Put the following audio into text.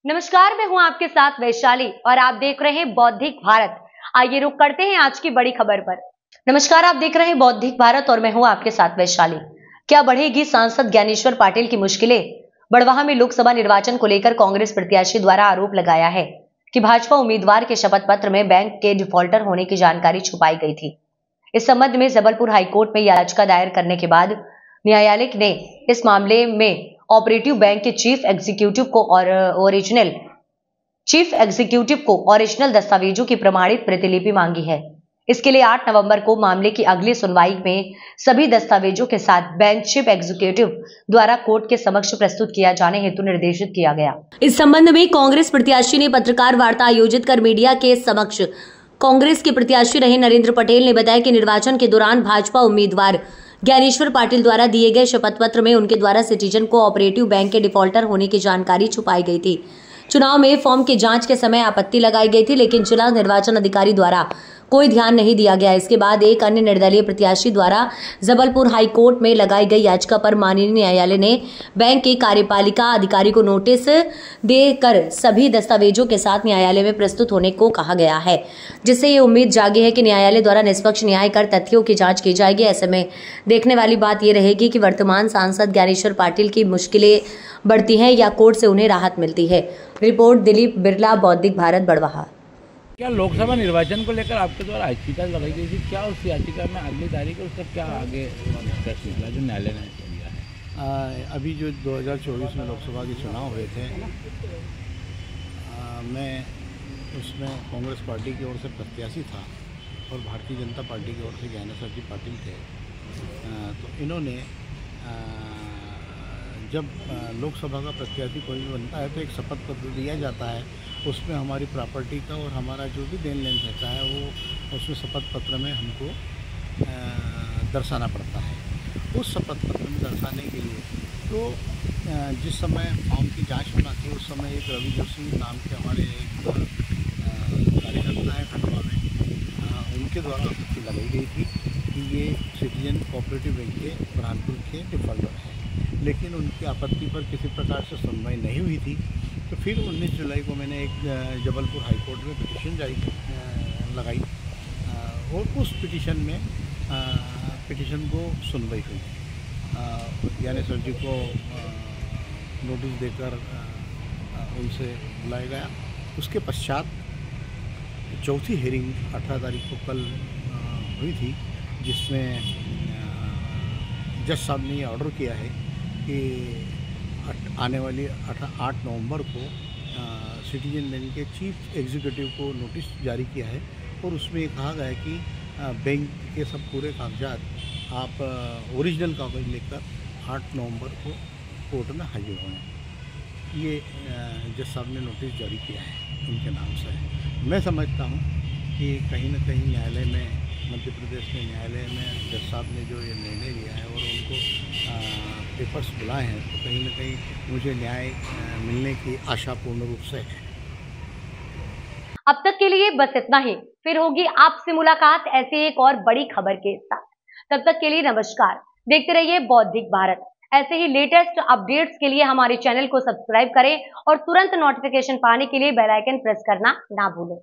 नमस्कार, मैं हूं आपके साथ वैशाली और आप देख रहे हैं बौद्धिक भारत। आइए रुक करते हैं आज की बड़ी खबर पर। नमस्कार, आप देख रहे हैं बौद्धिक भारत और मैं हूं आपके साथ वैशाली। क्या बढ़ेगी सांसद ज्ञानेश्वर पाटिल की मुश्किलें? बड़वाह में लोकसभा निर्वाचन को लेकर कांग्रेस प्रत्याशी द्वारा आरोप लगाया है कि भाजपा उम्मीदवार के शपथ पत्र में बैंक के डिफॉल्टर होने की जानकारी छुपाई गई थी। इस संबंध में जबलपुर हाईकोर्ट में याचिका दायर करने के बाद न्यायालय ने इस मामले में ऑपरेटिव बैंक के चीफ एग्जीक्यूटिव को ओरिजिनल दस्तावेजों की प्रमाणित प्रतिलिपि मांगी है। इसके लिए 8 नवंबर को मामले की अगली सुनवाई में सभी दस्तावेजों के साथ बैंक चीफ एग्जीक्यूटिव द्वारा कोर्ट के समक्ष प्रस्तुत किया जाने हेतु निर्देशित किया गया। इस संबंध में कांग्रेस प्रत्याशी ने पत्रकार वार्ता आयोजित कर मीडिया के समक्ष कांग्रेस के प्रत्याशी रहे नरेंद्र पटेल ने बताया कि निर्वाचन के दौरान भाजपा उम्मीदवार ज्ञानेश्वर पाटिल द्वारा दिए गए शपथ पत्र में उनके द्वारा सिटीजन को ऑपरेटिव बैंक के डिफॉल्टर होने की जानकारी छुपाई गई थी। चुनाव में फॉर्म की जांच के समय आपत्ति लगाई गई थी, लेकिन जिला निर्वाचन अधिकारी द्वारा कोई ध्यान नहीं दिया गया। इसके बाद एक अन्य निर्दलीय प्रत्याशी द्वारा जबलपुर हाई कोर्ट में लगाई गई याचिका पर माननीय न्यायालय ने बैंक के कार्यपालिका अधिकारी को नोटिस देकर सभी दस्तावेजों के साथ न्यायालय में प्रस्तुत होने को कहा गया है, जिससे ये उम्मीद जागी है कि न्यायालय द्वारा निष्पक्ष न्याय कर तथ्यों की जांच की जाएगी। ऐसे में देखने वाली बात यह रहेगी कि वर्तमान सांसद ज्ञानेश्वर पाटिल की मुश्किलें बढ़ती हैं या कोर्ट से उन्हें राहत मिलती है। रिपोर्ट दिलीप बिरला, बौद्धिक भारत, बड़वाह। क्या लोकसभा निर्वाचन को लेकर आपके द्वारा याचिका लगाई गई थी? क्या उस याचिका में अगली तारीख उसका क्या आगे डिस्कस निकला जो न्यायालय ने दिया है? अभी जो 2024 में लोकसभा के चुनाव हुए थे, मैं उसमें कांग्रेस पार्टी की ओर से प्रत्याशी था और भारतीय जनता पार्टी की ओर से ज्ञानेश्वर जी पाटिल थे। तो इन्होंने जब लोकसभा का प्रत्याशी कोई भी बनता है तो एक शपथ पत्र दिया जाता है, उसमें हमारी प्रॉपर्टी का और हमारा जो भी देन लेन रहता है वो उसमें शपथ पत्र में हमको दर्शाना पड़ता है। उस शपथ पत्र में दर्शाने के लिए तो जिस समय फॉर्म की जांच होना थी उस समय एक रवि जोशी नाम के हमारे एक कार्यकर्ता है खंडवा में, उनके द्वारा आपत्ति लगाई गई थी कि ये सिटीजन कोऑपरेटिव बैंक के बुरहानपुर के डिफॉल्टर हैं, लेकिन उनकी आपत्ति पर किसी प्रकार से सुनवाई नहीं हुई थी। तो फिर 19 जुलाई को मैंने एक जबलपुर हाई कोर्ट में पिटीशन लगाई और उस पिटीशन को सुनवाई हुई। ज्ञानेश्वर जी को नोटिस देकर उनसे बुलाया गया। उसके पश्चात चौथी हेयरिंग 18 तारीख को कल हुई थी, जिसमें जज साहब ने ये ऑर्डर किया है कि आने वाली 8 नवंबर को सिटीजन बैंक के चीफ एग्जीक्यूटिव को नोटिस जारी किया है और उसमें ये कहा गया है कि बैंक के सब पूरे कागजात आप ओरिजिनल कागज लेकर 8 नवंबर को कोर्ट में हाजिर हों। ये जज साहब ने नोटिस जारी किया है उनके नाम से। मैं समझता हूँ कि कहीं ना कहीं न्यायालय में, मध्य प्रदेश के न्यायालय में जज साहब ने जो ये निर्णय लिया है और उनको पेपर्स बुलाए हैं, तो कहीं ना कहीं मुझे न्याय मिलने की आशा पूर्ण रूप से है। अब तक के लिए बस इतना ही, फिर होगी आपसे मुलाकात ऐसे एक और बड़ी खबर के साथ। तब तक के लिए नमस्कार। देखते रहिए बौद्धिक भारत। ऐसे ही लेटेस्ट अपडेट्स के लिए हमारे चैनल को सब्सक्राइब करें और तुरंत नोटिफिकेशन पाने के लिए बेल आइकन प्रेस करना ना भूलें।